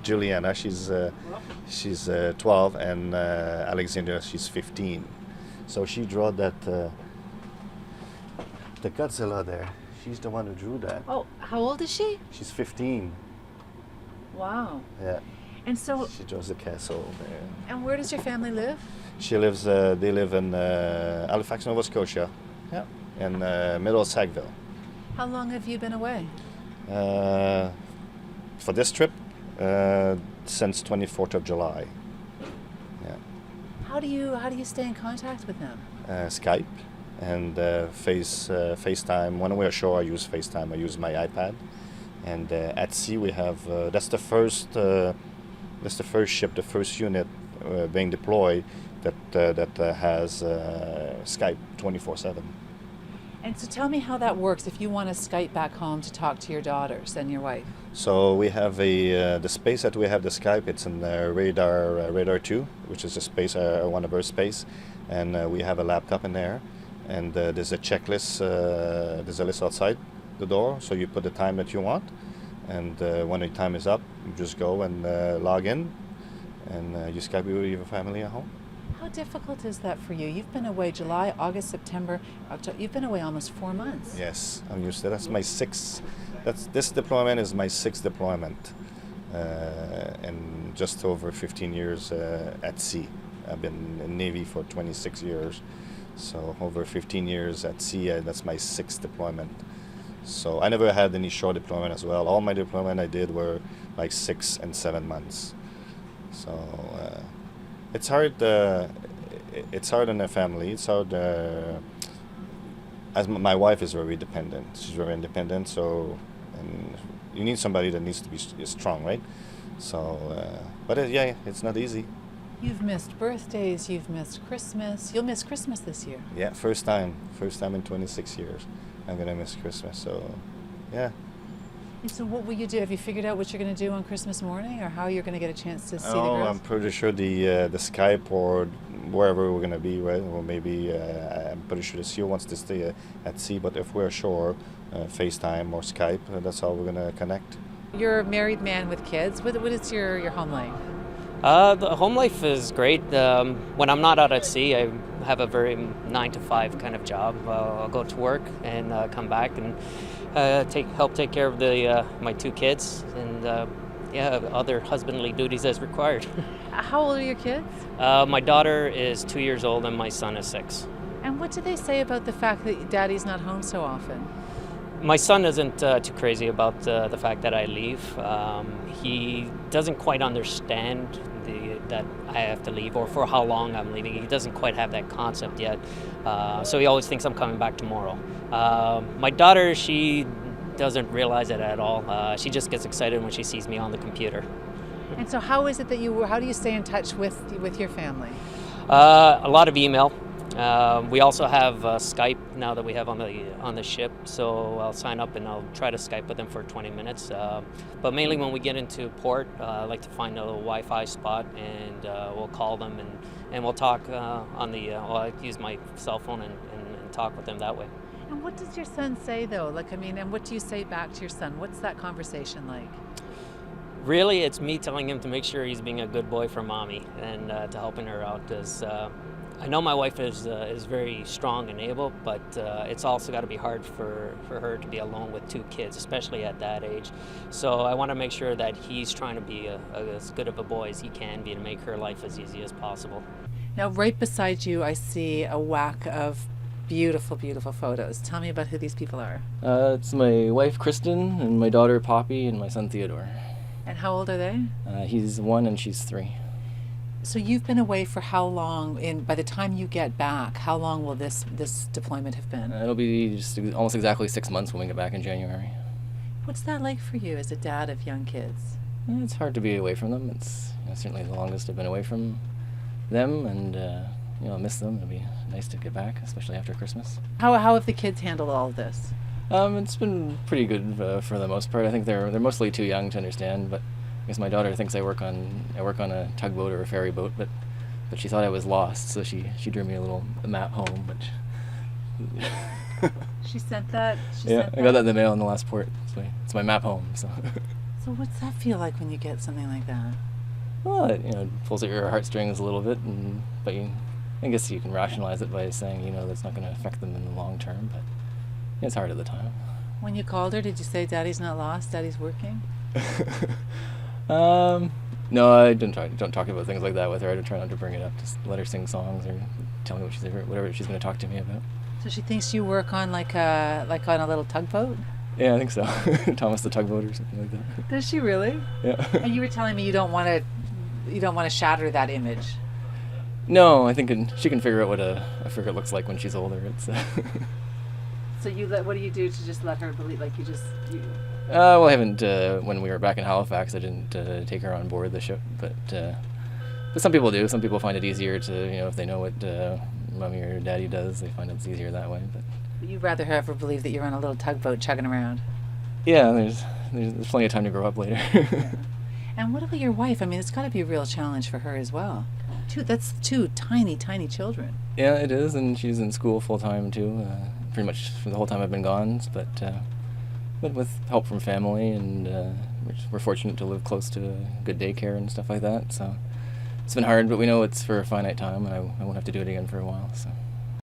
Juliana, she's 12, and Alexandra, she's 15. So she drew that the Godzilla there. She's the one who drew that. Oh, how old is she? She's 15. Wow. Yeah. And so, She draws the castle there. and where does your family live? She lives. They live in Halifax, Nova Scotia. Yeah. In Middle Sackville. How long have you been away? For this trip, since 24th of July. Yeah. How do you stay in contact with them? Skype and FaceTime. When we're ashore, I use FaceTime. I use my iPad. And at sea, we have that's the first ship, the first unit being deployed that has Skype 24/7. And so tell me how that works if you want to Skype back home to talk to your daughters and your wife. So we have the space that we have the Skype. It's in radar 2, which is a space, one of our space, and we have a laptop in there, and there's a checklist. There's a list outside the door, so you put the time that you want, and when the time is up, you just go and log in, and you Skype with your family at home. How difficult is that for you? You've been away July, August, September, October. You've been away almost 4 months. Yes, I'm used to that. That's my sixth. This deployment is my sixth deployment, and just over 15 years at sea. I've been in Navy for 26 years, so over 15 years at sea. That's my sixth deployment. So I never had any short deployment as well. All my deployment I did were like 6 and 7 months. So it's hard. It's hard on a family. It's hard. As my wife is very dependent. She's very independent. So, and you need somebody that needs to be strong, right? So, but yeah, it's not easy. You've missed birthdays. You've missed Christmas. You'll miss Christmas this year. Yeah, first time in 26 years. I'm gonna miss Christmas. So, yeah. And so what will you do? Have you figured out what you're going to do on Christmas morning, or how you're going to get a chance to see the girls? I'm pretty sure the Skype or wherever we're going to be, right? Or maybe I'm pretty sure the CEO wants to stay at sea, but if we're ashore, FaceTime or Skype, that's how we're going to connect. You're a married man with kids. What is your home life? The home life is great. When I'm not out at sea, I have a very 9-to-5 kind of job. I'll go to work and come back and help take care of my 2 kids and other husbandly duties as required. How old are your kids? My daughter is 2 years old and my son is 6. And what do they say about the fact that Daddy's not home so often? My son isn't too crazy about the fact that I leave. He doesn't quite understand that I have to leave or for how long I'm leaving. He doesn't quite have that concept yet. So he always thinks I'm coming back tomorrow. My daughter, she doesn't realize it at all. She just gets excited when she sees me on the computer. And so how is it that how do you stay in touch with your family? A lot of email. We also have Skype now that we have on the ship, so I'll sign up and I'll try to Skype with them for 20 minutes. But mainly when we get into port, I like to find a little Wi-Fi spot and we'll call them and we'll talk I use my cell phone and talk with them that way. And what does your son say though? And what do you say back to your son? What's that conversation like? Really, it's me telling him to make sure he's being a good boy for mommy and to helping her out. Because I know my wife is very strong and able, but it's also got to be hard for her to be alone with 2 kids, especially at that age. So I want to make sure that he's trying to be as good of a boy as he can be to make her life as easy as possible. Now, right beside you, I see a whack of beautiful, beautiful photos. Tell me about who these people are. It's my wife, Kristen, and my daughter, Poppy, and my son, Theodore. And how old are they? He's 1 and she's 3. So you've been away for how long? And by the time you get back, how long will this deployment have been? It'll be just almost exactly 6 months when we get back in January. What's that like for you as a dad of young kids? It's hard to be away from them. It's certainly the longest I've been away from them, and I miss them. It'll be nice to get back, especially after Christmas. How have the kids handled all of this? It's been pretty good for the most part. I think they're mostly too young to understand, but I guess my daughter thinks I work on a tugboat or a ferry boat, but she thought I was lost, so she drew me a little map home. But she sent that. I got that in the mail in the last port. It's my map home. So So what's that feel like when you get something like that? Well, it, pulls at your heartstrings a little bit, but I guess you can rationalize it by saying, that's not going to affect them in the long term, but it's hard at the time. When you called her, did you say, Daddy's not lost, Daddy's working? No, I don't talk about things like that with her. I try not to bring it up. Just let her sing songs or tell me whatever she's going to talk to me about. So she thinks you work on like on a little tugboat? Yeah, I think so. Thomas the Tugboat or something like that. Does she really? Yeah. And you were telling me you don't want to shatter that image. No, I think she can figure out what a frigate looks like when she's older. It's. So what do you do to just let her believe? Like you. Well, I haven't. When we were back in Halifax, I didn't take her on board the ship, but some people do. Some people find it easier to, if they know what Mommy or Daddy does, they find it's easier that way. But you'd rather have her believe that you're on a little tugboat chugging around. Yeah, there's plenty of time to grow up later. Yeah. And what about your wife? I mean, it's got to be a real challenge for her as well. That's two tiny, tiny children. Yeah, it is, and she's in school full time too. Pretty much for the whole time I've been gone, but with help from family, and we're fortunate to live close to a good daycare and stuff like that. So it's been hard, but we know it's for a finite time, and I won't have to do it again for a while. So.